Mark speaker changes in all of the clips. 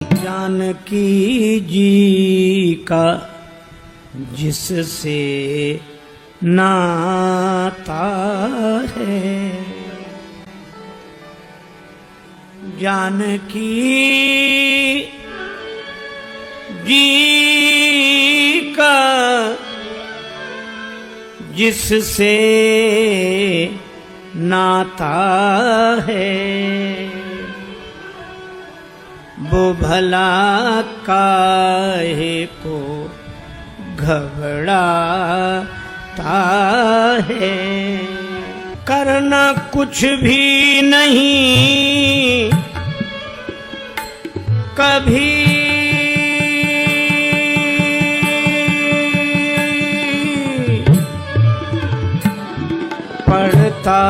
Speaker 1: जानकी जी का जिससे नाता है, जानकी जी का जिससे नाता है, वो भला काहे को घबराता है। करना कुछ भी नहीं कभी पड़ता,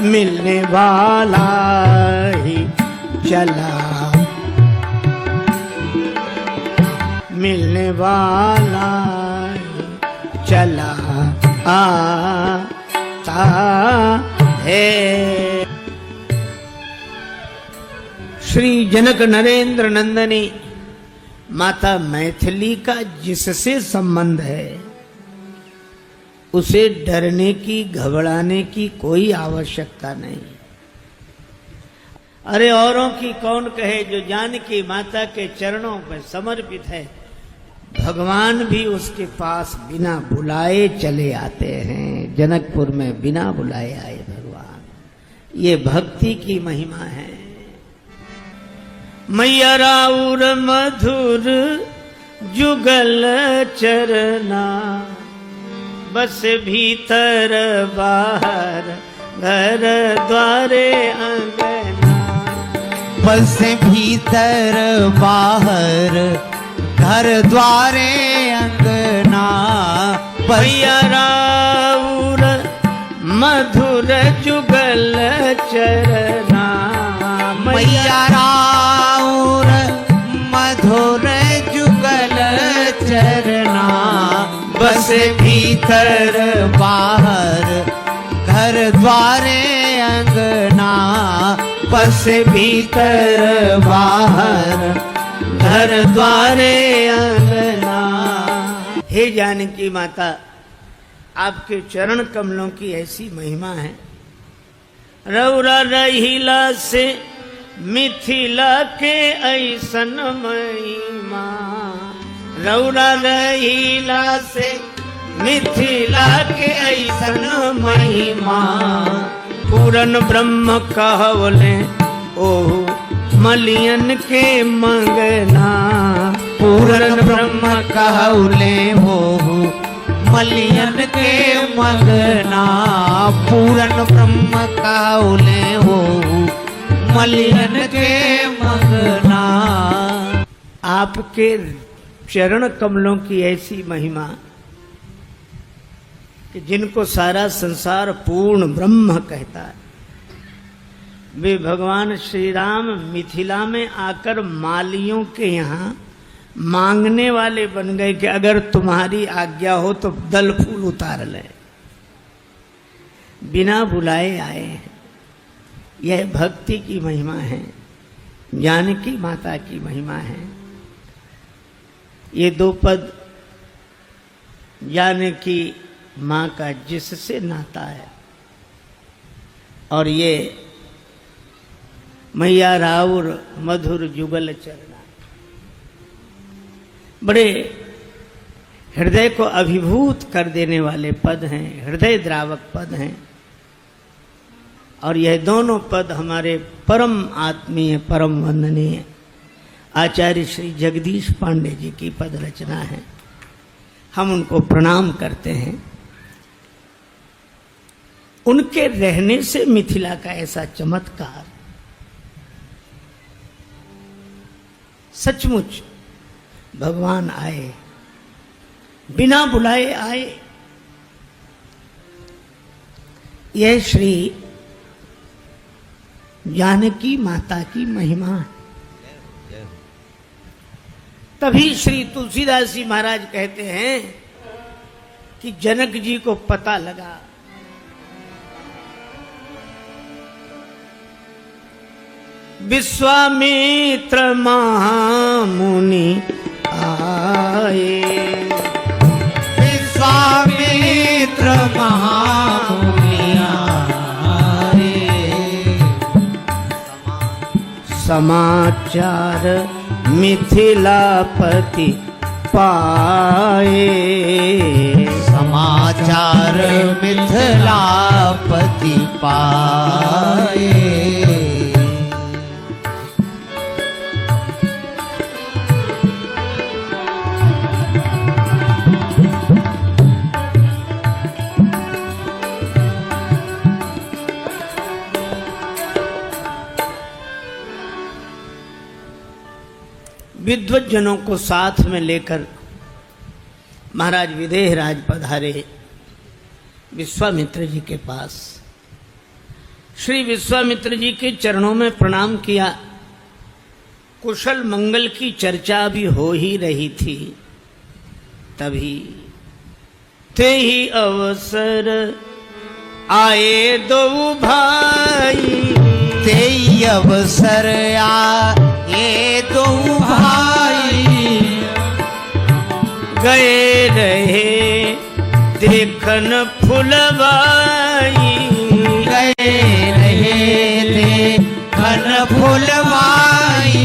Speaker 1: मिलने वाला ही चला, मिलने वाला चला आता है। श्री जनक नरेंद्र नंदनी माता मैथिली का जिससे संबंध है, उसे डरने की घबराने की कोई आवश्यकता नहीं। अरे औरों की कौन कहे, जो जानकी माता के चरणों पर समर्पित है, भगवान भी उसके पास बिना बुलाए चले आते हैं। जनकपुर में बिना बुलाए आए भगवान, ये भक्ति की महिमा है। मैया राउर मधुर जुगल चरना, बस भीतर बाहर घर द्वारे अंगना,
Speaker 2: बस भीतर बाहर घर द्वारे अंगना।
Speaker 1: मैया राउर मधुर जुगल चरना,
Speaker 2: मैया राउर मधुर जुगल चरना, बस भीतर बाहर घर द्वारे अंगना, बस भीतर बाहर घर द्वारे अंगना। हे जानकी माता, आपके चरण कमलों की ऐसी महिमा है। रौरा रहिला से मिथिला के ऐसन महिमा, रौरा रहिला से मिथिला के ऐसन महिमा। पूरन ब्रह्म कहवले ओहु मलियन के मंगना, पूरन ब्रह्म कहले हो मलियन के मंगना, पूरन ब्रह्म कहले हो मलियन के मंगना।
Speaker 1: आपके चरण कमलों की ऐसी महिमा कि जिनको सारा संसार पूर्ण ब्रह्म कहता है, वे भगवान श्री राम मिथिला में आकर मालियों के यहाँ मांगने वाले बन गए कि अगर तुम्हारी आज्ञा हो तो दल फूल उतार ले। बिना बुलाए आए हैं। यह भक्ति की महिमा है, जानकी माता की महिमा है। ये दो पद जानकी माँ का जिससे नाता है, और ये मैया राउर मधुर जुगल चरना, बड़े हृदय को अभिभूत कर देने वाले पद हैं, हृदय द्रावक पद हैं। और यह दोनों पद हमारे परम आत्मीय परम वंदनीय आचार्य श्री जगदीश पांडे जी की पद रचना है। हम उनको प्रणाम करते हैं। उनके रहने से मिथिला का ऐसा चमत्कार, सचमुच भगवान आए, बिना बुलाए आए। यह श्री जानकी माता की महिमा है। तभी श्री तुलसीदास जी महाराज कहते हैं कि जनक जी को पता लगा विश्वामित्र महामुनि आए।
Speaker 2: विश्वामित्र महामुनि आए।
Speaker 1: समाचार मिथिलापति पाए।
Speaker 2: समाचार मिथिलापति पाए।
Speaker 1: विद्वत जनों को साथ में लेकर महाराज विदेहराज पधारे विश्वामित्र जी के पास। श्री विश्वामित्र जी के चरणों में प्रणाम किया। कुशल मंगल की चर्चा भी हो ही रही थी। तभी ते ही अवसर आए दो भाई।
Speaker 2: ते ही अवसर आए दो भाई।
Speaker 1: गए रहे देखन फुलवाई।
Speaker 2: गए रहे देखन फुलवाई।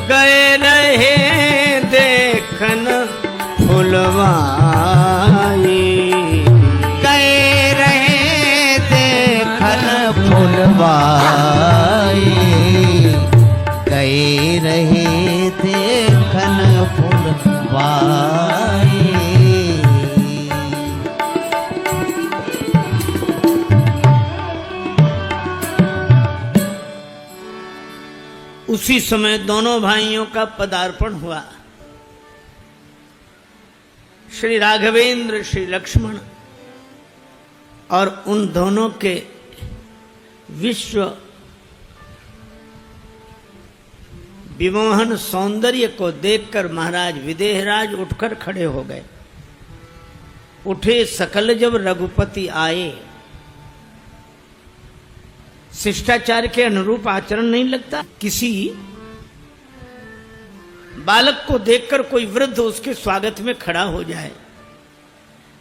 Speaker 1: गए रहे देखन फुलवाई।
Speaker 2: गए रहे देखन फुलवाई। गए रहे देखन फुलवाई।
Speaker 1: उसी समय दोनों भाइयों का पदार्पण हुआ। श्री राघवेंद्र, श्री लक्ष्मण और उन दोनों के विश्व विमोहन सौंदर्य को देखकर महाराज विदेहराज उठकर खड़े हो गए। उठे सकल जब रघुपति आए। शिष्टाचार के अनुरूप आचरण नहीं लगता। किसी बालक को देखकर कोई वृद्ध उसके स्वागत में खड़ा हो जाए,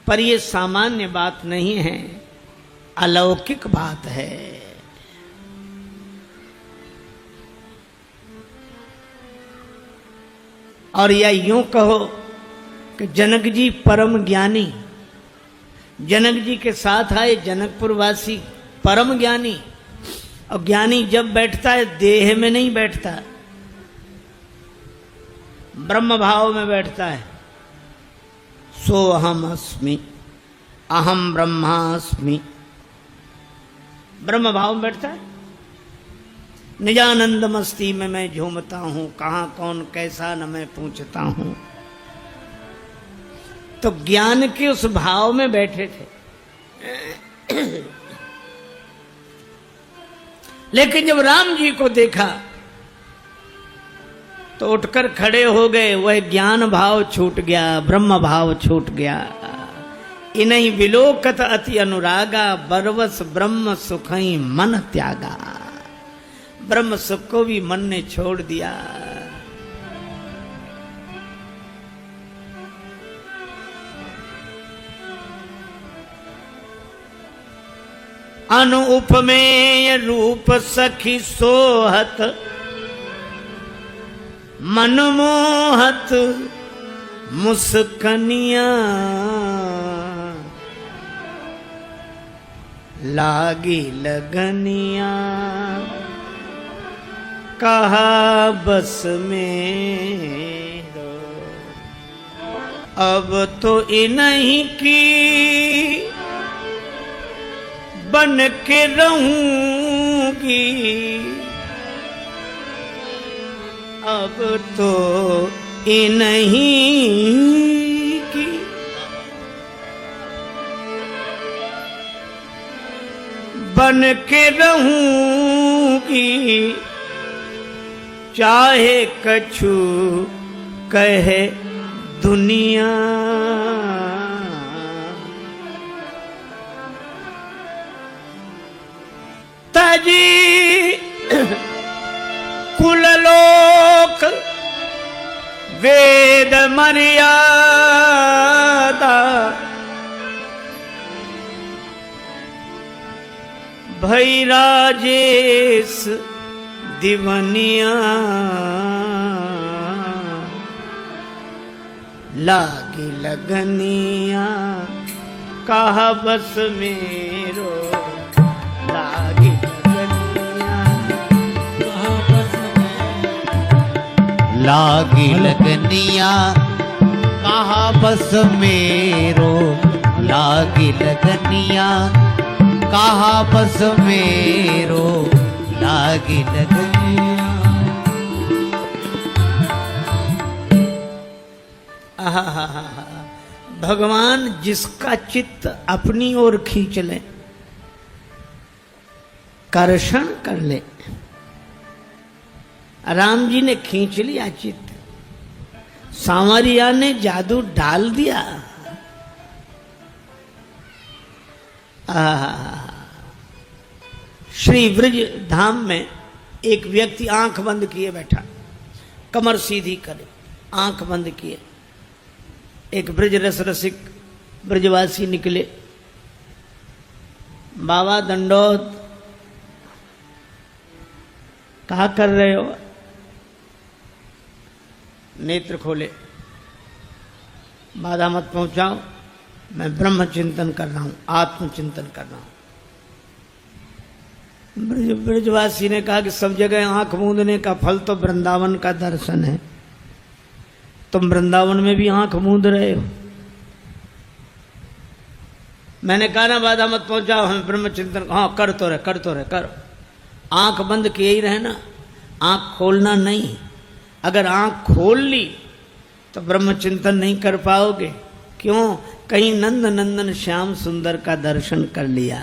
Speaker 1: पर यह सामान्य बात नहीं है, अलौकिक बात है। और या यूं कहो कि जनक जी परम ज्ञानी, जनक जी के साथ आए जनकपुरवासी परम ज्ञानी। और ज्ञानी जब बैठता है देह में नहीं बैठता, ब्रह्म भाव में बैठता है। सो अहम अस्मि, अहम ब्रह्मास्मि, ब्रह्म भाव में बैठता है। निजानंद मस्ती में मैं झूमता हूं, कहां कौन कैसा न मैं पूछता हूं। तो ज्ञान के उस भाव में बैठे थे। लेकिन जब राम जी को देखा तो उठकर खड़े हो गए। वह ज्ञान भाव छूट गया, ब्रह्म भाव छूट गया। इन्हीं विलोकत अति अनुरागा, बरवस ब्रह्म सुखई मन त्यागा। ब्रह्म सुख को भी मन ने छोड़ दिया। अनुपमेय रूप सखी सोहत, मनमोहत मुस्कनिया। लागी लगनिया, कहा बस में हो। अब तो इन्हीं की बन के रहूंगी। अब तो इन्हीं की बन के रहूंगी। चाहे कछु कहे दुनिया। तजी वेद मर्यादा भई राजेश दिवनिया लागी लगनिया कहा बस मेरो लागी लगनिया कहा बस
Speaker 2: लागी लगनिया कहा बस मेरो लागी लगनिया कहा बस मेरो लागी लगनिया।
Speaker 1: भगवान जिसका चित्त अपनी ओर खींच ले, कर्षण कर ले। राम जी ने खींच लिया चित्त, सांवरिया ने जादू डाल दिया। श्री ब्रज धाम में एक व्यक्ति आंख बंद किए बैठा, कमर सीधी करे, आंख बंद किए। एक ब्रज रस रसिक ब्रजवासी निकले, बाबा दंडोत, कहा कर रहे हो? नेत्र खोले, बाधा मत पहुंचाओ, मैं ब्रह्म चिंतन कर रहा हूं, आत्मचिंतन कर रहा हूं। ब्रजवासी ने कहा कि सब जगह आंख मूंदने का फल तो वृंदावन का दर्शन है, तुम वृंदावन में भी आंख मूंद रहे हो। मैंने कहा ना बाधा मत पहुंचाओ, हमें ब्रह्म चिंतन। हाँ कर तो रहे, कर तो रहे, कर। आंख बंद किए ही रहे ना, आंख खोलना नहीं। अगर आंख खोल ली तो ब्रह्म चिंतन नहीं कर पाओगे। क्यों? कहीं नंद नंदन श्याम सुंदर का दर्शन कर लिया।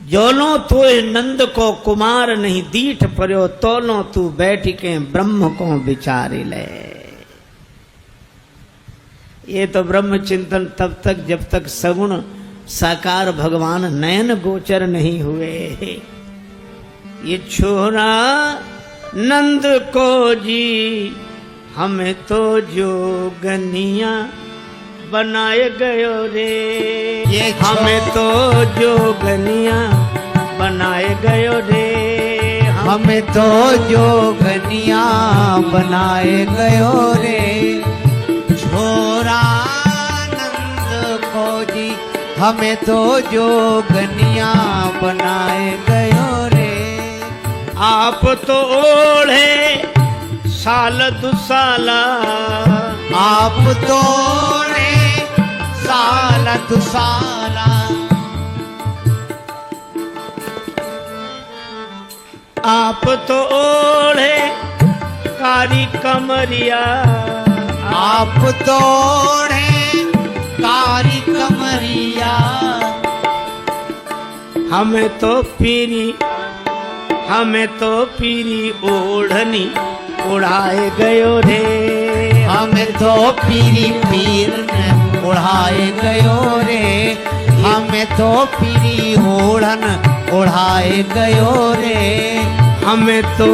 Speaker 1: जोलो तो नंद को कुमार नहीं दीठ पर्यो, तोलो तू बैठ के ब्रह्म को विचारी ले। ये तो ब्रह्म चिंतन तब तक जब तक सगुण साकार भगवान नयन गोचर नहीं हुए। ये छोरा नंद को जी हमें तो जोगनिया बनाए गयो रे,
Speaker 2: ये
Speaker 1: हमें तो जोगनिया बनाए गयो रे,
Speaker 2: हमें तो जोगनिया बनाए गयो रे। छोरा नंद को जी हमें तो जोगनिया बनाए गयो रे।
Speaker 1: आप तो ओढ़े साल दुसाला,
Speaker 2: आप तो ओढ़े साल दुसाला,
Speaker 1: आप तो ओढ़े कारी कमरिया,
Speaker 2: आप तो ओढ़े कारी कमरिया।
Speaker 1: हमें तो पीरी ओढ़नी उड़ाए गयो रे,
Speaker 2: हमें तो पीरी पीर ने उड़ाए गयो रे, हमें तो पीरी ओढ़न उड़ाए गयो रे।
Speaker 1: हमें तो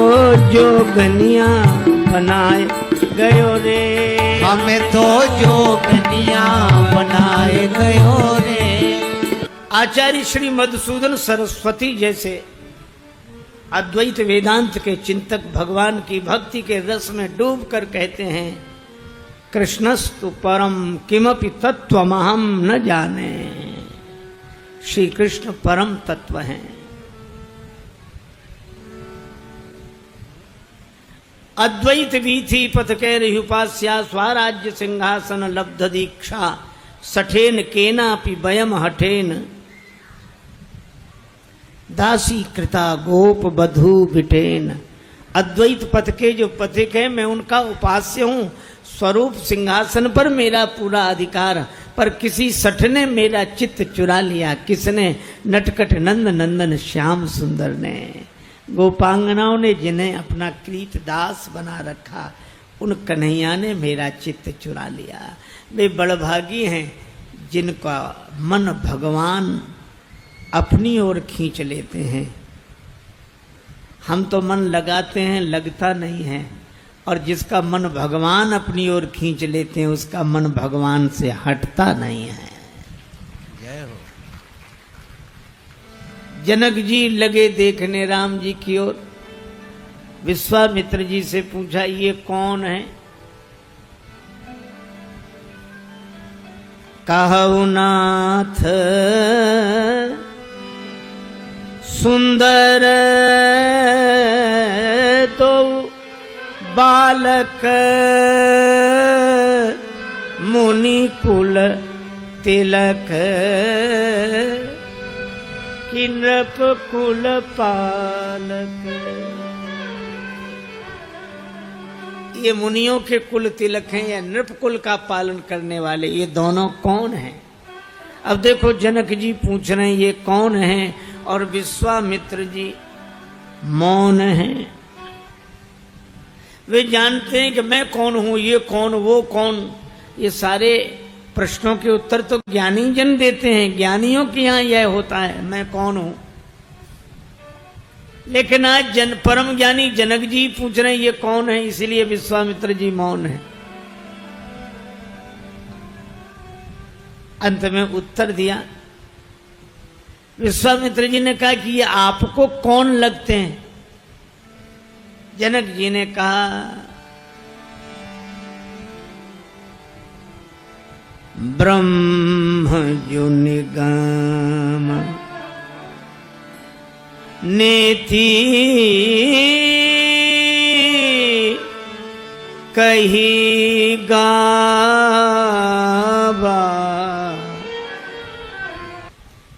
Speaker 1: जोगनिया बनाए गयो रे,
Speaker 2: हमें तो जोगनिया बनाए गयो रे।
Speaker 1: आचार्य श्री मधुसूदन सरस्वती जैसे अद्वैत वेदांत के चिंतक भगवान की भक्ति के रस में डूब कर कहते हैं, कृष्णस्तु परम किमपि तत्वमहम न जाने। श्री कृष्ण परम तत्व हैं। अद्वैत वीथि पथ कैरहुपास्या स्वराज्य सिंहासन लब्ध दीक्षा सठेन केनापि वयम हठेन दासी कृता गोप बधू बिटेन। अद्वैत पथ के जो पथिक है मैं उनका उपास्य हूं। स्वरूप सिंहासन पर मेरा पूरा अधिकार, पर किसी सठ ने मेरा चित्त चुरा लिया। किसने? नटखट नंद नंदन श्याम सुंदर ने। गोपांगनाओं ने जिन्हें अपना कृत दास बना रखा, उन कन्हैया ने मेरा चित्त चुरा लिया। वे बड़भागी हैं जिनका मन भगवान अपनी ओर खींच लेते हैं। हम तो मन लगाते हैं, लगता नहीं है, और जिसका मन भगवान अपनी ओर खींच लेते हैं उसका मन भगवान से हटता नहीं है।
Speaker 2: जय हो।
Speaker 1: जनक जी लगे देखने राम जी की ओर। विश्वामित्र जी से पूछा ये कौन है? कहु नाथ सुंदर तो बालक मुनि कुल तिलक कि नृप कुल पालक। ये मुनियों के कुल तिलक हैं या नृप कुल का पालन करने वाले, ये दोनों कौन हैं? अब देखो जनक जी पूछ रहे हैं ये कौन है, और विश्वामित्र जी मौन हैं। वे जानते हैं कि मैं कौन हूं, ये कौन, वो कौन। ये सारे प्रश्नों के उत्तर तो ज्ञानी जन देते हैं, ज्ञानियों के यहां यह होता है मैं कौन हूं। लेकिन आज परम ज्ञानी जनक जी पूछ रहे हैं ये कौन है, इसलिए विश्वामित्र जी मौन है। अंत में उत्तर दिया। विश्वामित्र जी ने कहा कि ये आपको कौन लगते हैं? जनक जी ने कहा ब्रह्म जो निगम नेति कही गावा।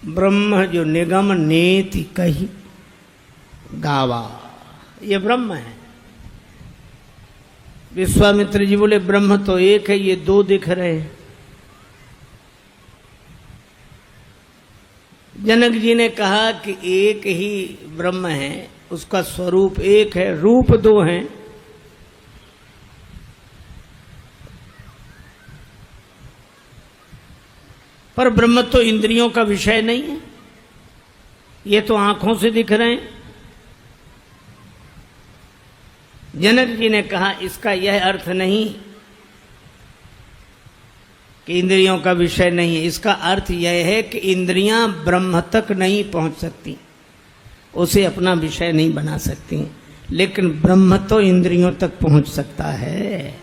Speaker 1: ब्रह्म जो निगम नेति कही गावा, ये ब्रह्म है। विश्वामित्र जी बोले ब्रह्म तो एक है, ये दो दिख रहे हैं। जनक जी ने कहा कि एक ही ब्रह्म है, उसका स्वरूप एक है, रूप दो हैं। पर ब्रह्म तो इंद्रियों का विषय नहीं है, ये तो आंखों से दिख रहे हैं। जनक जी ने कहा इसका यह अर्थ नहीं कि इंद्रियों का विषय नहीं है, इसका अर्थ यह है कि इंद्रियां ब्रह्म तक नहीं पहुंच सकती, उसे अपना विषय नहीं बना सकती, लेकिन ब्रह्म तो इंद्रियों तक पहुंच सकता है।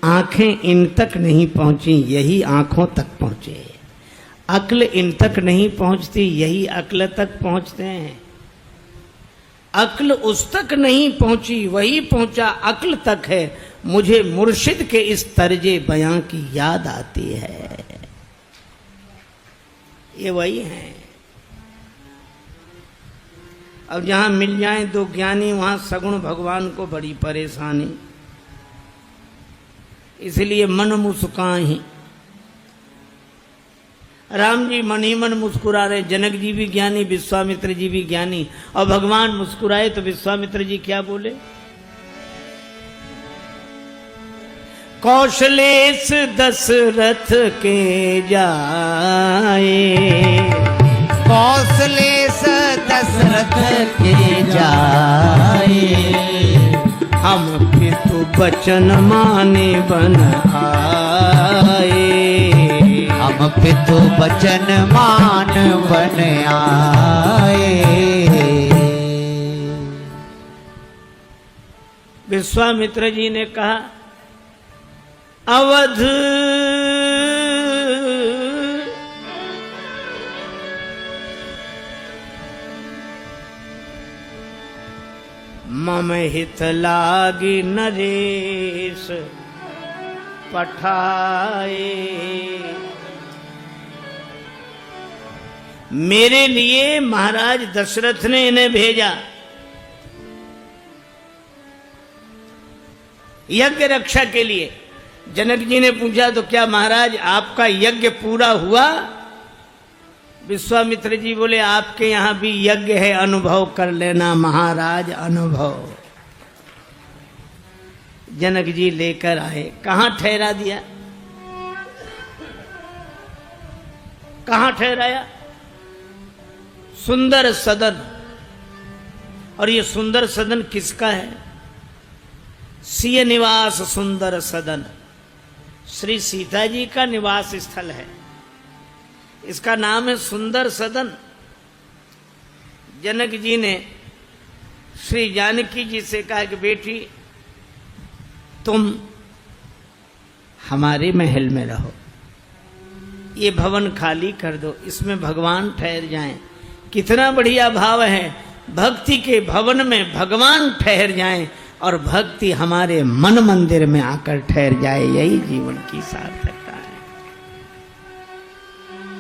Speaker 1: आंखें इन तक नहीं पहुंची, यही आंखों तक पहुंचे। अक्ल इन तक नहीं पहुंचती, यही अक्ल तक पहुंचते हैं। अक्ल उस तक नहीं पहुंची, वही पहुंचा अक्ल तक है। मुझे मुर्शिद के इस तर्जे बयां की याद आती है। ये वही है। अब जहां मिल जाए दो ज्ञानी, वहां सगुण भगवान को बड़ी परेशानी। इसलिए मन मुस्काही। राम जी मन ही मन मुस्कुरा रहे, जनक जी भी ज्ञानी, विश्वामित्र जी भी ज्ञानी, और भगवान मुस्कुराए तो विश्वामित्र जी क्या बोले? कौशलेश दशरथ के जाए,
Speaker 2: कौशलेश दशरथ के जाए,
Speaker 1: हम पितु बचन माने बन आए,
Speaker 2: हम पितु बचन मान बन आए।
Speaker 1: विश्वामित्र जी ने कहा अवध मम हित लागी नरेश पठाए। मेरे लिए महाराज दशरथ ने इन्हें भेजा यज्ञ रक्षा के लिए। जनक जी ने पूछा तो क्या महाराज आपका यज्ञ पूरा हुआ? विश्वामित्र जी बोले आपके यहां भी यज्ञ है, अनुभव कर लेना महाराज, अनुभव। जनक जी लेकर आए। कहां ठहरा दिया? कहां ठहराया? सुंदर सदन। और ये सुंदर सदन किसका है? सिय निवास सुंदर सदन, श्री सीता जी का निवास स्थल है, इसका नाम है सुंदर सदन। जनक जी ने श्री जानकी जी से कहा कि बेटी तुम हमारे महल में रहो, ये भवन खाली कर दो, इसमें भगवान ठहर जाएं। कितना बढ़िया भाव है, भक्ति के भवन में भगवान ठहर जाएं और भक्ति हमारे मन मंदिर में आकर ठहर जाए, यही जीवन की सार्थक है।